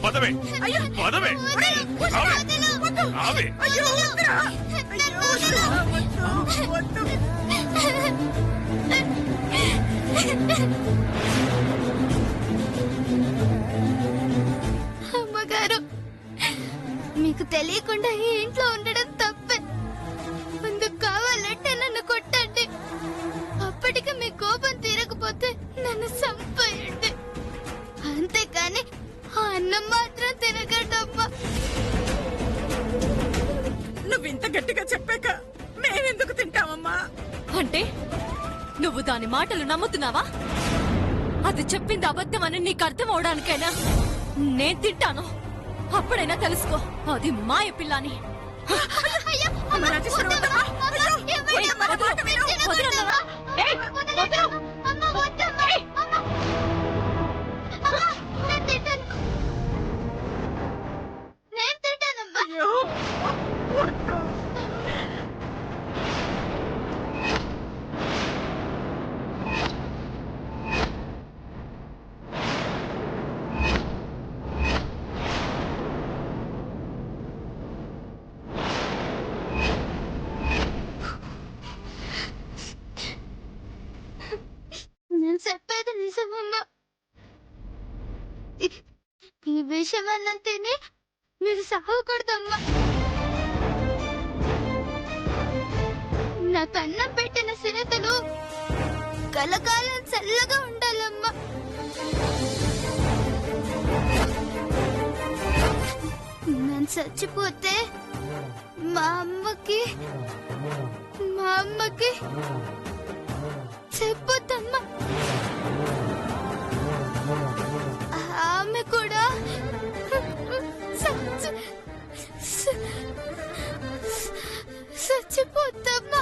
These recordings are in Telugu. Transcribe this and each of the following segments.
పదవే పదవే రావే. అమ్మగారు, మీకు తెలియకుండా ఈ ఇంట్లో ఉండడం తప్పే. అందుకు కావాలంటే నన్ను కొట్టండి. అప్పటికి మీ కోపం తీరకపోతే నన్ను చంపేయండి. అంతేకాని ఆ అన్నం మాత్రం తినగడమ్మా. నువ్వింత గట్టిగా చెప్పాక మేమెందుకు తింటామమ్మా? అంటే నువ్వు దాని మాటలు నమ్ముతున్నావా? అది చెప్పింది అబద్ధం అని నీకు అర్థం అవడానికైనా నేను తింటాను. అప్పుడైనా తెలుసుకో, అది మాయ పిల్లని. నేను చెప్పేది నిజమమ్మా. ఈ విషయం అన్నం తిని మీరు సాగకూడదమ్మా. నాకు అన్నం పెట్టిన సిరతలు కలకాలం చల్లగా ఉండాలమ్మా. నేను చచ్చిపోతే మా అమ్మకి చెప్పొద్దమ్మా. ఆమె కూడా చచ్చిపోద్దమ్మా.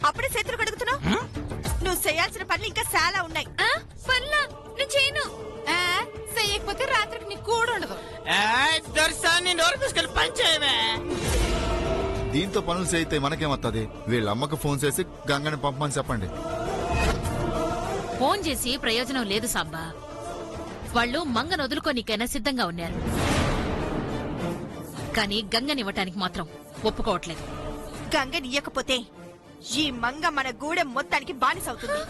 అప్పుడే చేతులు కడుగుతున్నావు. నువ్వు చేయాల్సిన పనులు ఇంకా చాలా ఉన్నాయి. పనులా నేను చేయను. చేయకపోతే రాత్రికి నీకు కూడా ఉండదు. దీంతో పనులు చేయితే మనకేమవుతుంది? వీళ్ళ అమ్మకు ఫోన్ చేసి గంగని పంపమని చెప్పండి. ఫోన్ చేసి ప్రయోజనం లేదు సాంబా. వాళ్ళు మంగను వదులుకోనికైనా సిద్ధంగా ఉన్నారు, కానీ గంగనివ్వటానికి మాత్రం ఒప్పుకోవట్లేదు. గంగనియ్యకపోతే ఈ మంగ మన గూడెం మొత్తానికి బానిసవుతుంది.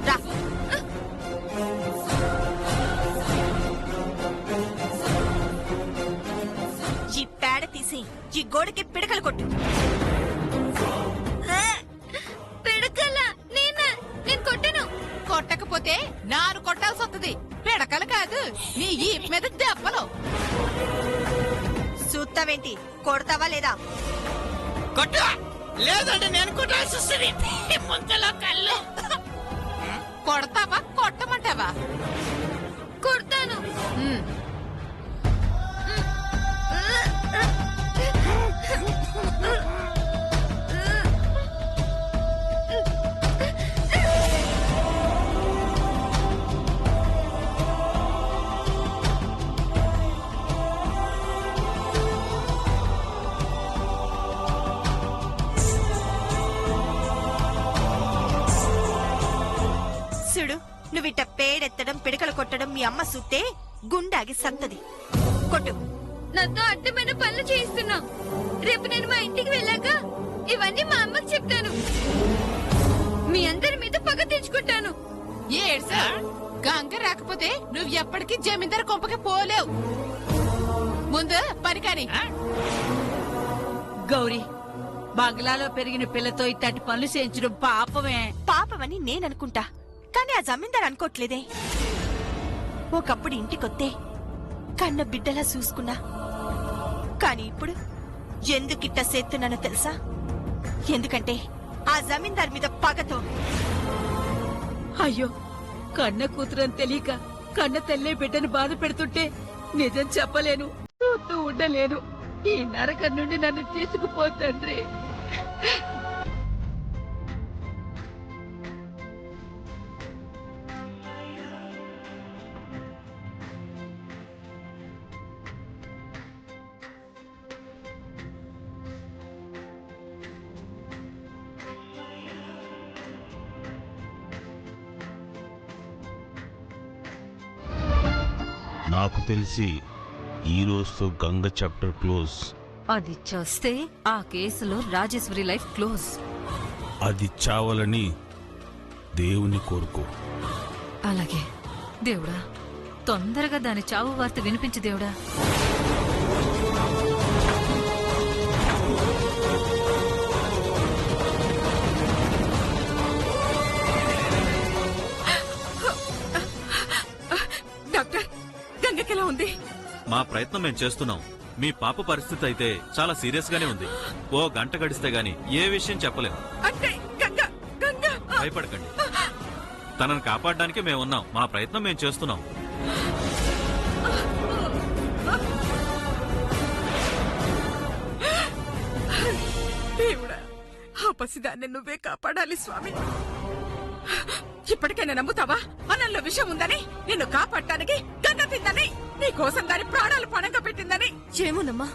రా. ఈ పేడ తీసి ఈ గోడకి పిడకలు కొట్టు. పిడకలా? నేను కొట్టను. కొట్టకపోతే నాను కొట్టాల్సి వస్తుంది. పిడకలు కాదు, నీ ఈ మీద దెబ్బలు. చూస్తావేంటి? కొడతావా లేదా? కొట్టు, లేదంటే నేను కొట్టాల్సి వస్తుంది. ముంతలో కళ్ళు. కొడతావా కొట్టమంటావా? కొడతాను. చూడు నువ్విట్ట పేడెత్తడం పిడకలు కొట్టడం మీ అమ్మ సూత్తే గుండాగి సత్తది. కొట్టు. నాతో అడ్డమైన పనులు చేయిస్తున్నావు. రేపు నేను మా ఇంటికి వెళ్ళాక ఇవన్నీ మా అమ్మకి చెప్తాను. మీ అందరి మీద పగ తెచ్చుకుంటాను. ఏడ్సా గంగ రాకపోతే నువ్వు ఎప్పటికీ జమీందారు కొంపకి పోలేవు. ముందు పని కాని. గౌరీ, బంగ్లాలో పెరిగిన పిల్లతో ఇట్లాంటి పనులు చేయించడం పాపమే. పాపమని నేననుకుంటా, కానీ ఆ జమీందారు అనుకోట్లేదే. ఒకప్పుడు ఇంటికొత్తే కన్న బిడ్డలా చూసుకున్నా, కానీ ఇప్పుడు ఎందుకిట్ట సేత్తున్నానో తెలుసా? ఎందుకంటే ఆ జమీందారు మీద పగతో. అయ్యో, కన్న కూతురని తెలియక కన్న తల్లే బిడ్డను బాధ పెడుతుంటే నిజం చెప్పలేను, చూస్తూ ఉండలేను. ఈ నరకం నుండి నన్ను తీసుకుపో తండ్రి. నాకు తెలిసి ఈ రోజుతో గంగ చాప్టర్ క్లోజ్. అది చేస్తే ఆ కేసులో రాజేశ్వరి లైఫ్ క్లోజ్. అది చావాలని దేవుని కోరుకో. అలాగే దేవుడా, తొందరగా దాని చావు వార్త వినిపించు దేవుడా. డాక్టర్, గంగకెలా ఉంది? మా ప్రయత్నం మేము చేస్తున్నాం. మీ పాప పరిస్థితి అయితే చాలా సీరియస్ గానే ఉంది. ఓ గంట గడిస్తే గాని ఏ విషయం చెప్పలేం. అంటే గంగ గంగ భయపడకండి, తనను కాపాడడానికి మేమున్నాం. మా ప్రయత్నం మేము చేస్తున్నాం. దేవుడా, ఆ పసిదాన్ని నువ్వే కాపాడాలి స్వామి. ఇప్పటికైనా నమ్ముతావా? అన్నంలో విషయం ఉందని, నిన్ను కాపాడటానికి గంగ తిందని, నీ కోసం దాని ప్రాణాలు పణంగా పెట్టిందని. ఏమోనమ్మా,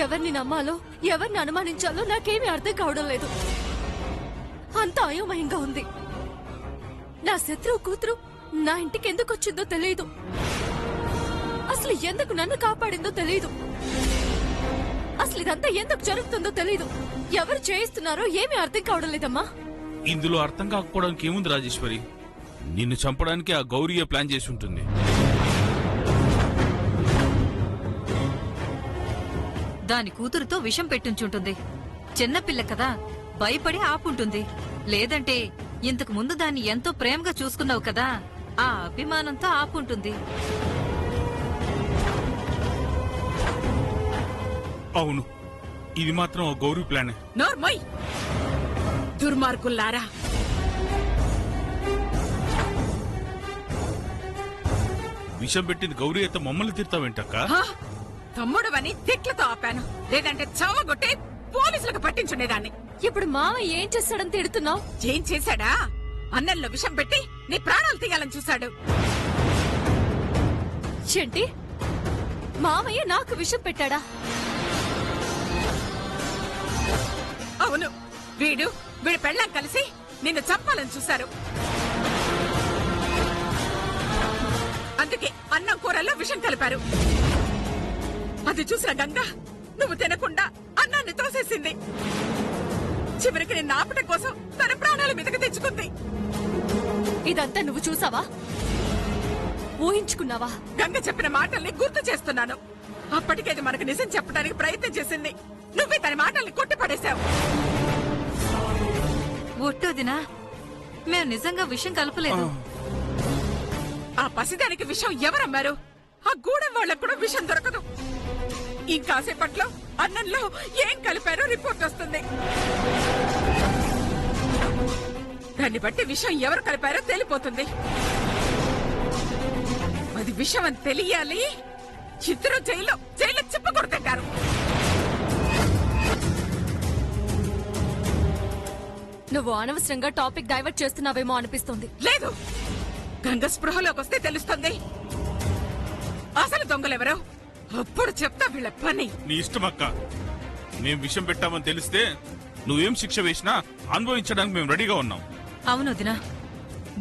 ఎవరిని నమ్మాలో ఎవరిని అనుమానించాలో నాకేమీ అర్థం కావడం లేదు. అంత అయోమయంగా ఉంది. నా శత్రువు కూతురు నా ఇంటికి ఎందుకు వచ్చిందో తెలియదు. అసలు ఎందుకు నన్ను కాపాడిందో తెలియదు. అసలు ఇదంతా ఎందుకు జరుగుతుందో తెలియదు. ఎవరు చేయిస్తున్నారో ఏమీ అర్థం కావడం లేదమ్మా. ఇందులో అర్థం కాకపోవడానికి ఏముంది రాజేశ్వరి? నిన్ను చంపడానికి ఆ గౌరీయే ప్లాన్ చేసి ఉంటుంది. దాని కూతురుతో విషం పెట్టించుంటుంది. చిన్నపిల్ల కదా, భయపడి ఆపుంటుంది. లేదంటే ఇంతకు ముందు దాన్ని ఎంతో ప్రేమగా చూసుకున్నావు కదా, ఆ అభిమానంతో ఆపుంటుంది. అవును, ఇది మాత్రం ఆ గౌరీ ప్లానే. నోర్మోయ్, దుర్మార్గుల్లారా! విషం పెట్టింది గౌరీ అయితే మమ్మల్ని తిడతావేంటక్క? తమ్ముడువని తిట్లతో ఆపాను, లేదంటే చావగొట్టి పోలీసులకు పట్టించుండేదాన్ని. ఇప్పుడు మామ ఏం చేస్తాడని తిడుతున్నావు? ఏం చేశాడా? అన్నంలో విషం పెట్టి నీ ప్రాణాలు తీయాలని చూశాడు. ఏంటి, మామయ్య నాకు విషం పెట్టాడా? అవును, వీడి పెళ్ళాం కలిసి నిన్ను చంపాలని చూశారు. అందుకే అన్నం కూరల్లో విషం కలిపారు. అది చూసిన గంగ నువ్వు తినకుండా అన్నాన్ని తోసేసింది. చివరికి నిన్ను ఆపటం కోసం తన ప్రాణాల మీదకి తెచ్చుకుంది. ఇదంతా నువ్వు చూసావా? ఊహించుకున్నావా? గంగ చెప్పిన మాటల్ని గుర్తు చేస్తున్నాను. అప్పటికేది మనకు నిజం చెప్పడానికి ప్రయత్నం చేసింది. నువ్వే తన మాటల్ని కొట్టిపడేశావు. ఒట్టోదినా, మేము నిజంగా విషం కలపలేదు. ఆ పసిదానికి విషం ఎవరమ్మారు? ఆ గూడెం వాళ్ళకు కూడా విషం దొరకదు. ఇంకాసేపట్లో అన్నంలో ఏం కలిపారో రిపోర్ట్ వస్తుంది. దాన్ని బట్టి విషం ఎవరు కలిపారో తెలిపోతుంది. అది విషం అని తెలియాలి. ఇద్దరు జైల్లో చెప్పకూడదంటారు. నువ్వు అనవసరంగా టాపిక్ డైవర్ట్ చేస్తున్నావేమో అనిపిస్తుంది. లేదు, గంగ స్పృహలోకి వస్తే తెలుస్తుంది అసలు దొంగలెవరో. అప్పుడు చెప్తా వీళ్ళ పని. నీ ఇష్టమక్క. మేం విషం పెట్టామని తెలిస్తే నువ్వేం శిక్ష వేసినా అనుభవించడానికి మేము రెడీగా ఉన్నాం. అవును వదినా,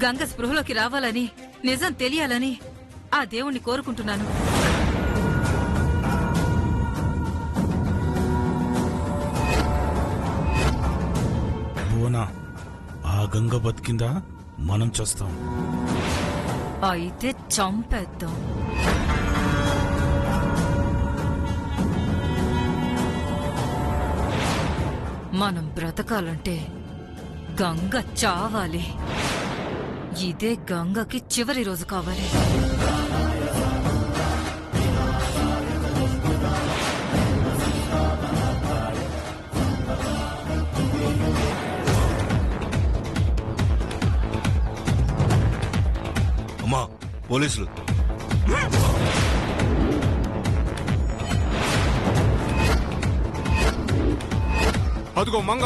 గంగ స్పృహలోకి రావాలని, నిజం తెలియాలని ఆ దేవుణ్ణి కోరుకుంటున్నాను. భువనా, ఆ గంగ బతికిందా? మనం చేస్తాం. అయితే చంపేద్దాం. మనం బ్రతకాలంటే గంగ చావాలి. ఇదే గంగకి చివరి రోజు కావాలి. అమ్మా, పోలీసులు. అదిగో మంగ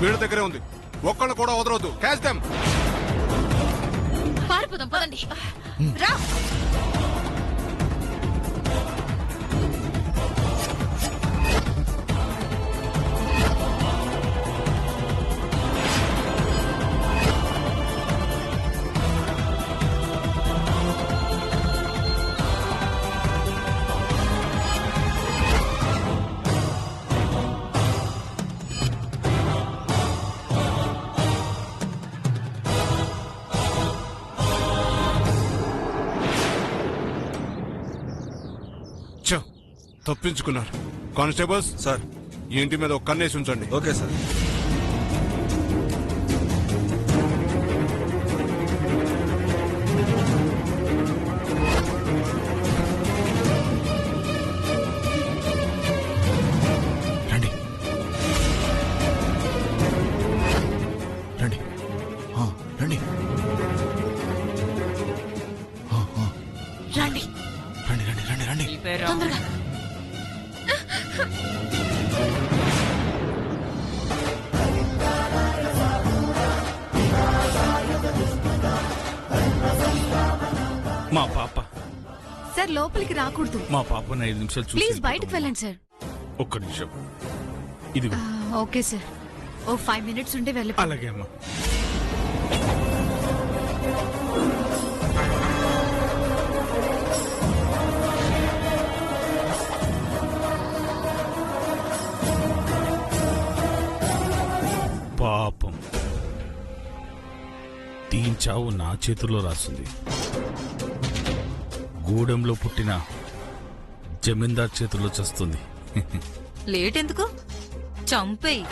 వీళ్ళ దగ్గరే ఉంది. ఒక్కళ్ళు కూడా వదలవద్దు. Catch them. పారిపోదాం పదండి. రా. తప్పించుకున్నారు. కానిస్టేబుల్స్ సార్, ఈ ఇంటి మీద ఒక కన్నేసి ఉంచండి. Okay sir. రండి రండి రండి రండి రండి రండి రండి రండి. తొందరగా. మా పాప. సార్ లోపలికి రాకూడదు. మా పాపను 5 నిమిషాలు చూసి ప్లీజ్ బయటకు వెళ్ళండి సార్. ఒక్క నిమిషం. ఇదిగో. Okay sir. ఓ 5 మినిట్స్ ఉంటే వెళ్ళి. అలాగే అమ్మా. పాపం, దీని చావు నా చేతుల్లో రాసింది. గూడెంలో పుట్టిన జమీందార్ చేతుల్లో చేస్తుంది. లేట్ ఎందుకు? చంపేయి.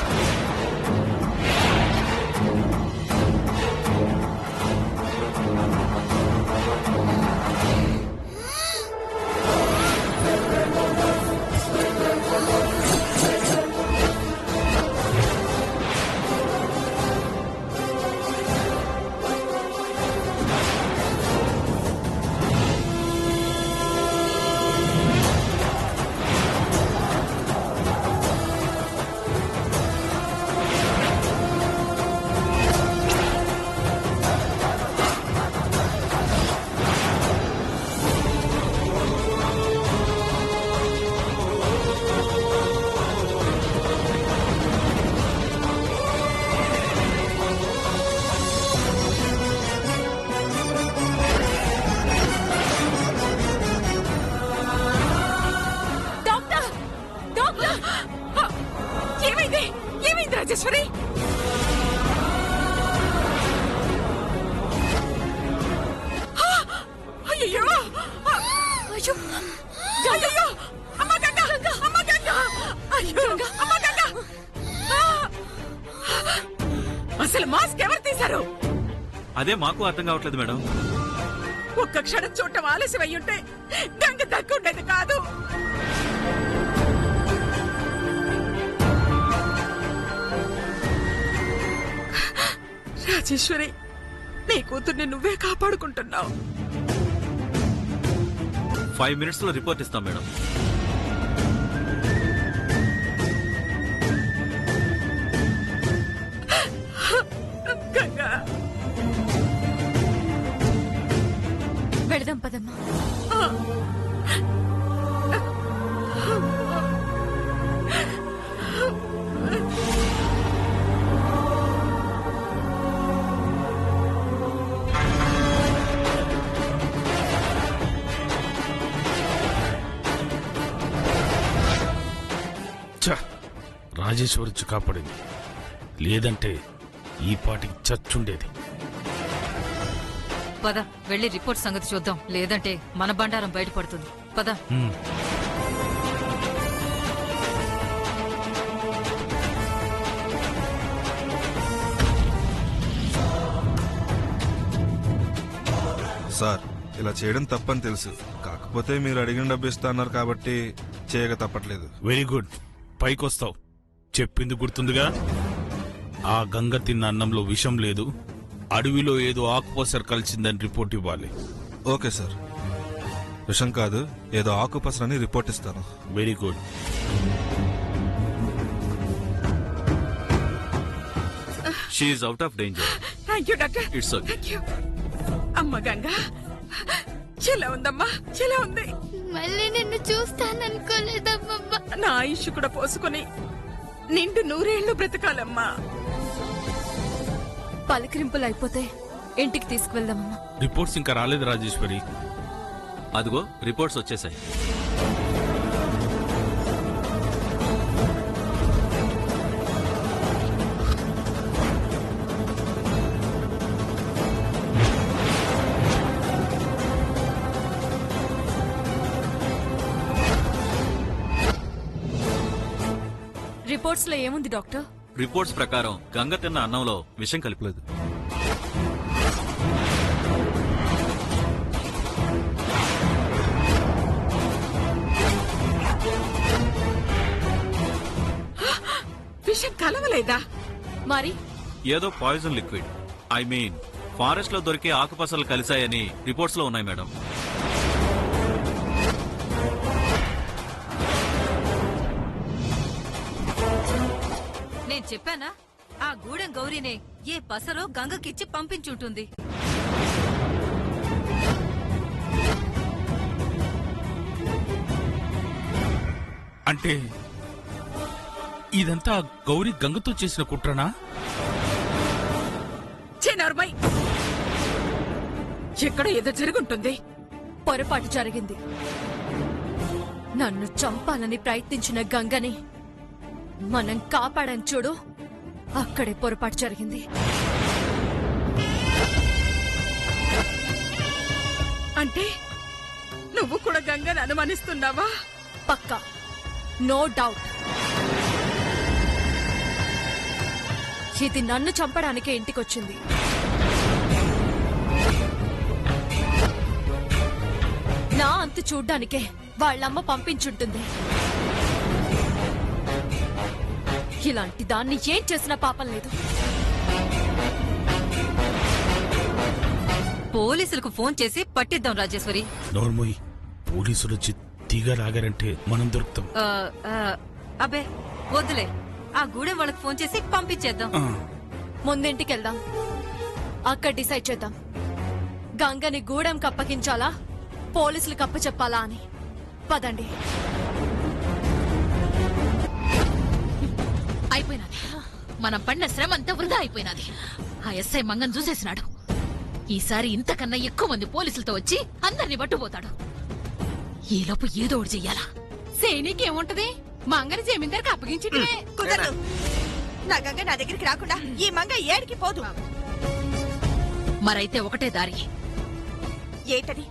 రాజేశ్వరి, అయ్యో అయ్యో అయ్యో, అమ్మ గంగ, అమ్మ గంగ, అయ్యో అమ్మ గంగ. అసలు మాస్క్ ఎవరు తీశారు? అదే మాకు అర్థం కావట్లేదు మేడం. ఒక్క క్షణం చూడటం ఆలస్యం అయ్యుంటే గంగ దక్కుండేది కాదు. రాజేశ్వరి, నీ కూతుర్ని నువ్వే కాపాడుకుంటున్నావు. 5 minutes లో రిపోర్ట్ ఇస్తాం మేడం. గంగా, వెళదాం పదమ్మా. రాజేశ్వరి వచ్చి కాపాడింది. లేదంటే ఈ పాటికి చచ్చుండేది. పద వెళ్ళి రిపోర్ట్ సంగతి చూద్దాం, లేదంటే మన బండారం బయటపడుతుంది. పద. సార్, ఇలా చేయడం తప్పని తెలుసు, కాకపోతే మీరు అడిగిన డబ్బు ఇస్తా అన్నారు కాబట్టి చేయక తప్పట్లేదు. వెరీ గుడ్, పైకొస్తావు. చెప్పింది గుర్తుందిగా? ఆ గంగ తిన్న అన్నంలో విషం లేదు, అడవిలో ఏదో ఆకుపసరు కలిసిందని రిపోర్ట్ ఇవ్వాలి. ఓకే సార్, విషం కాదు, ఏదో ఆకుపసరని రిపోర్ట్ ఇస్తాను. Very good. She's out of danger. Thank you doctor. It's okay. Thank you. అమ్మ గంగా ఎలా ఉందమ్మా? ఎలా ఉంది? మళ్ళీ నిన్ను చూస్తాననుకోలేదమ్మా. నా ఆయుష్ కూడా పోసుకుని నిండు 100 ఏళ్లు బ్రతకాలమ్మా. పలకరింపులు అయిపోతే ఇంటికి తీసుకువెళ్దామమ్మా. రిపోర్ట్స్ ఇంకా రాలేదు రాజేశ్వరి. అదిగో రిపోర్ట్స్ వచ్చేసాయి. రిపోర్ట్స్ లో ఏముంది డాక్టర్? రిపోర్ట్స్ ప్రకారం గంగ తిన్న అన్నంలో విషం కలిపలేదు. విషం కలవలేదా? మరి ఏదో poison liquid, I mean forest లో దొరికే ఆకుపసలు కలిశాయని రిపోర్ట్స్ లో ఉన్నాయి మేడం. నేను చెప్పానా, ఆ గూడెం గౌరీనే ఏ పసరో గంగకిచ్చి పంపించుంటుంది. అంటే ఇదంతా గౌరీ గంగతో చేసిన కుట్రనా? చిన్నారుమై, ఎక్కడ ఏదో జరుగుంటుంది. పొరపాటు జరిగింది. నన్ను చంపాలని ప్రయత్నించిన గంగని మనం కాపాడని చూడు, అక్కడే పొరపాటు జరిగింది. అంటే నువ్వు కూడా గంగని అనుమానిస్తున్నావా? పక్కా, నో డౌట్. ఇది నన్ను చంపడానికే ఇంటికొచ్చింది. నా అంతు చూడ్డానికే వాళ్ళమ్మ పంపించుంటుంది. ఇలాంటి దాన్ని ఏం చేసినా పాపం లేదు. పోలీసులకు ఫోన్ చేసి పట్టిద్దాం రాజేశ్వరి. నోర్మోయ్, పోలీసులు వచ్చి తీగ లాగారంటే మనం దొరుకుతాం. అబ్బే వద్దులే, ఆ గూడెం వాళ్ళకి ఫోన్ చేసి పంపించేద్దాం. ముందింటికి వెళ్దాం, అక్కడ డిసైడ్ చేద్దాం గంగని గూడెం కప్పగించాలా, పోలీసులకు అప్పచెప్పాలా అని. పదండి. అయిపోయినది, మనం పడిన శ్రమ అంతా వృధా అయిపోయినది. ఆ ఎస్ఐ మంగన్ చూసేసినాడు. ఈసారి ఇంతకన్నా ఎక్కువ మంది పోలీసులతో వచ్చి అందరినీ పట్టుపోతాడు. ఈలోపు ఏదో ఒకటి చెయ్యాలా. సేనీకేముంటది, మంగని జమీందారికి అప్పగించటమే. కుదరదు. నా గంగ నా దగ్గరికి రాకుండా ఈ మంగ ఏడికి పోదు. మరైతే ఒకటే దారి. ఏటది?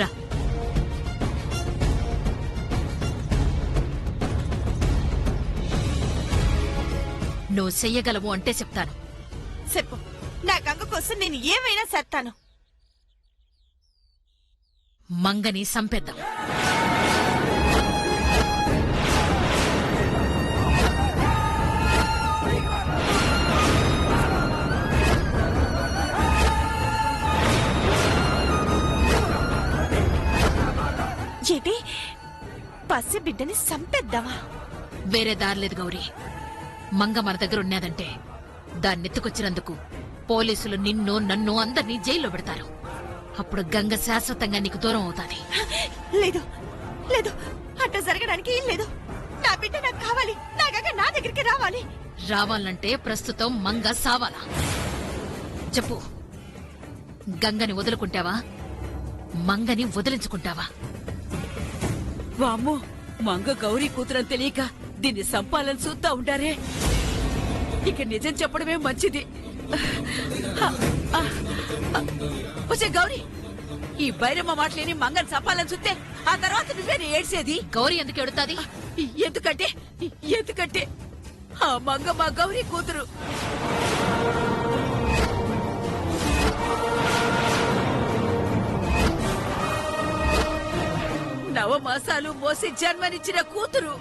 రా. నువ్వు చెయ్యగలవు అంటే చెప్తాను. చెప్పు, నా గంగ కోసం నేను ఏమైనా చేస్తాను. మంగని సంపేద్దాం. ఏంటి, పసి బిడ్డని సంపేద్దామా? వేరే దారి లేదు గౌరీ. మంగ మన దగ్గర ఉన్నదంటే దాన్నెత్తుకొచ్చినందుకు పోలీసులు నిన్ను నన్ను అందరినీ జైల్లో పెడతారు. అప్పుడు గంగ శాశ్వతంగా నీకు దూరం అవుతాది. లేదు లేదు, అట్ట జరగడానికి ఏం లేదు. నా బిడ్డ నాకు కావాలి. నా గంగ నా దగ్గరికి రావాలి. రావాలంటే ప్రస్తుతం మంగ సావాలా? చెప్పు, గంగని వదులుకుంటావా, మంగని వదిలించుకుంటావా? వామ్మో, మంగ గౌరీ కూతురని తెలియక దీన్ని సంపాలని చూస్తా ఉండారే. ఇక నిజం చెప్పడమే మంచిది. వచ్చే గౌరీ, ఈ బైరమ్మ మాటలేని మంగని చంపాలని చూస్తే ఆ తర్వాత నువ్వే ఏడ్చేది. గౌరీ ఎందుకు ఎడుతాది? ఎందుకంటే ఆ మంగ మా గౌరీ కూతురు. నవమాసాలు మోసి జన్మనిచ్చిన కూతురు.